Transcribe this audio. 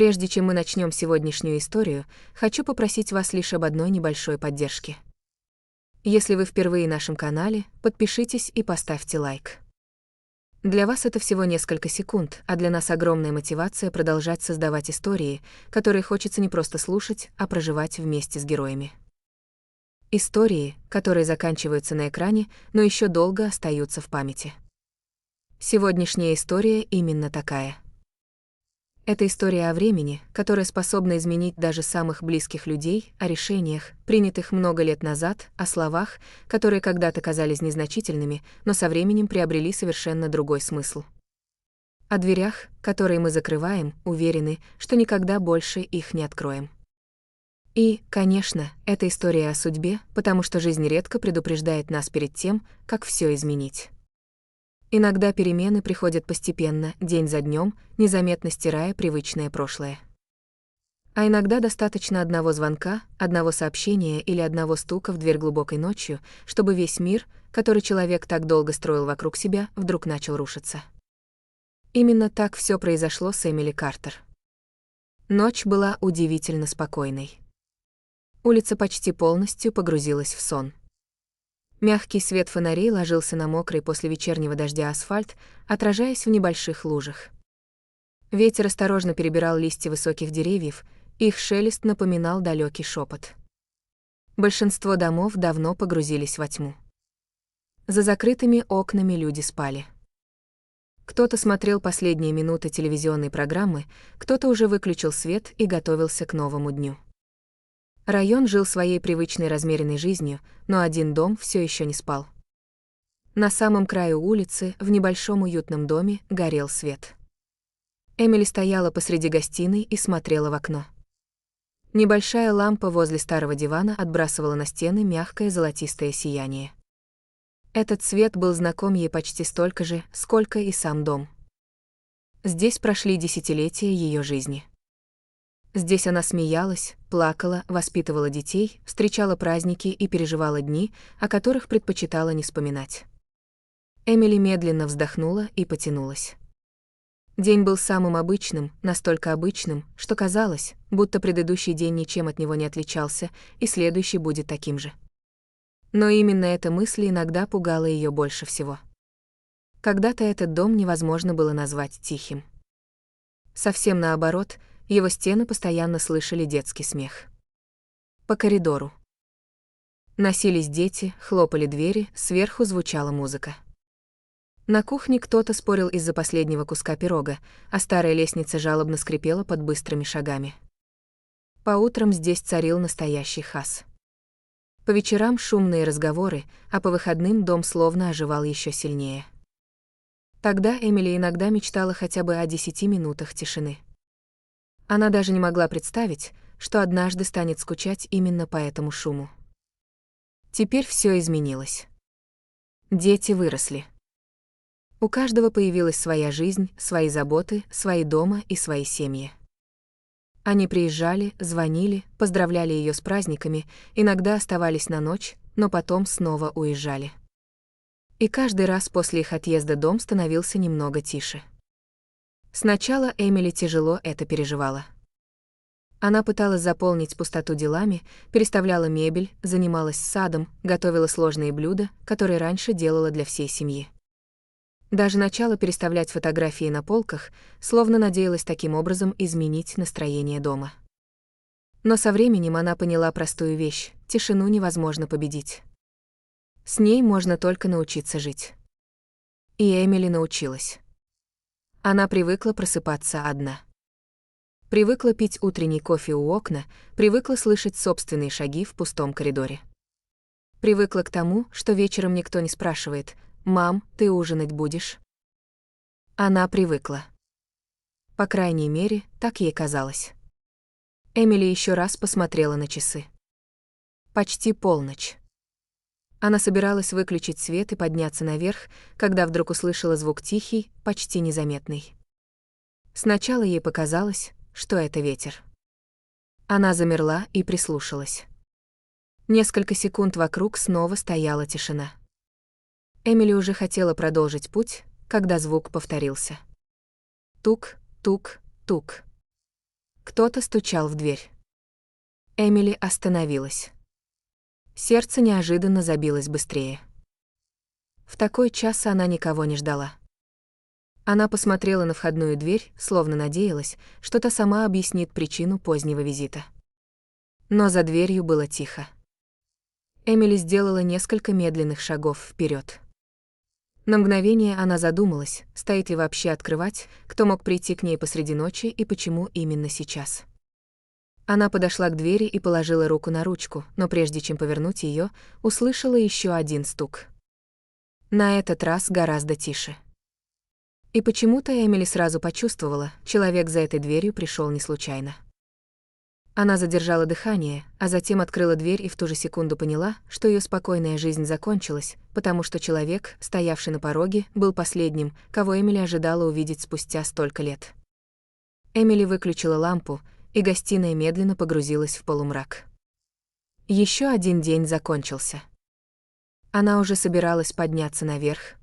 Прежде чем мы начнем сегодняшнюю историю, хочу попросить вас лишь об одной небольшой поддержке. Если вы впервые на нашем канале, подпишитесь и поставьте лайк. Для вас это всего несколько секунд, а для нас огромная мотивация продолжать создавать истории, которые хочется не просто слушать, а проживать вместе с героями. Истории, которые заканчиваются на экране, но еще долго остаются в памяти. Сегодняшняя история именно такая. Это история о времени, которая способна изменить даже самых близких людей, о решениях, принятых много лет назад, о словах, которые когда-то казались незначительными, но со временем приобрели совершенно другой смысл. О дверях, которые мы закрываем, уверены, что никогда больше их не откроем. И, конечно, это история о судьбе, потому что жизнь редко предупреждает нас перед тем, как все изменить. Иногда перемены приходят постепенно, день за днем, незаметно стирая привычное прошлое. А иногда достаточно одного звонка, одного сообщения или одного стука в дверь глубокой ночью, чтобы весь мир, который человек так долго строил вокруг себя, вдруг начал рушиться. Именно так все произошло с Эмили Картер. Ночь была удивительно спокойной. Улица почти полностью погрузилась в сон. Мягкий свет фонарей ложился на мокрый после вечернего дождя асфальт, отражаясь в небольших лужах. Ветер осторожно перебирал листья высоких деревьев, их шелест напоминал далекий шепот. Большинство домов давно погрузились во тьму. За закрытыми окнами люди спали. Кто-то смотрел последние минуты телевизионной программы, кто-то уже выключил свет и готовился к новому дню. Район жил своей привычной размеренной жизнью, но один дом все еще не спал. На самом краю улицы, в небольшом уютном доме, горел свет. Эмили стояла посреди гостиной и смотрела в окно. Небольшая лампа возле старого дивана отбрасывала на стены мягкое золотистое сияние. Этот свет был знаком ей почти столько же, сколько и сам дом. Здесь прошли десятилетия ее жизни. Здесь она смеялась, плакала, воспитывала детей, встречала праздники и переживала дни, о которых предпочитала не вспоминать. Эмили медленно вздохнула и потянулась. День был самым обычным, настолько обычным, что казалось, будто предыдущий день ничем от него не отличался, и следующий будет таким же. Но именно эта мысль иногда пугала ее больше всего. Когда-то этот дом невозможно было назвать тихим. Совсем наоборот, его стены постоянно слышали детский смех. По коридору носились дети, хлопали двери, сверху звучала музыка. На кухне кто-то спорил из-за последнего куска пирога, а старая лестница жалобно скрипела под быстрыми шагами. По утрам здесь царил настоящий хаос. По вечерам шумные разговоры, а по выходным дом словно оживал еще сильнее. Тогда Эмили иногда мечтала хотя бы о 10 минутах тишины. Она даже не могла представить, что однажды станет скучать именно по этому шуму. Теперь все изменилось. Дети выросли. У каждого появилась своя жизнь, свои заботы, свои дома и свои семьи. Они приезжали, звонили, поздравляли ее с праздниками, иногда оставались на ночь, но потом снова уезжали. И каждый раз после их отъезда дом становился немного тише. Сначала Эмили тяжело это переживала. Она пыталась заполнить пустоту делами, переставляла мебель, занималась садом, готовила сложные блюда, которые раньше делала для всей семьи. Даже начала переставлять фотографии на полках, словно надеялась таким образом изменить настроение дома. Но со временем она поняла простую вещь: тишину невозможно победить. С ней можно только научиться жить. И Эмили научилась. Она привыкла просыпаться одна. Привыкла пить утренний кофе у окна, привыкла слышать собственные шаги в пустом коридоре. Привыкла к тому, что вечером никто не спрашивает: «Мам, ты ужинать будешь?» Она привыкла. По крайней мере, так ей казалось. Эмили еще раз посмотрела на часы. Почти полночь. Она собиралась выключить свет и подняться наверх, когда вдруг услышала звук тихий, почти незаметный. Сначала ей показалось, что это ветер. Она замерла и прислушалась. Несколько секунд вокруг снова стояла тишина. Эмили уже хотела продолжить путь, когда звук повторился. Тук, тук, тук. Кто-то стучал в дверь. Эмили остановилась. Сердце неожиданно забилось быстрее. В такой час она никого не ждала. Она посмотрела на входную дверь, словно надеялась, что та сама объяснит причину позднего визита. Но за дверью было тихо. Эмили сделала несколько медленных шагов вперед. На мгновение она задумалась, стоит ли вообще открывать, кто мог прийти к ней посреди ночи и почему именно сейчас. Она подошла к двери и положила руку на ручку, но прежде чем повернуть ее, услышала еще один стук. На этот раз гораздо тише. И почему-то Эмили сразу почувствовала, человек за этой дверью пришел не случайно. Она задержала дыхание, а затем открыла дверь и в ту же секунду поняла, что ее спокойная жизнь закончилась, потому что человек, стоявший на пороге, был последним, кого Эмили ожидала увидеть спустя столько лет. Эмили выключила лампу, и гостиная медленно погрузилась в полумрак. Еще один день закончился. Она уже собиралась подняться наверх,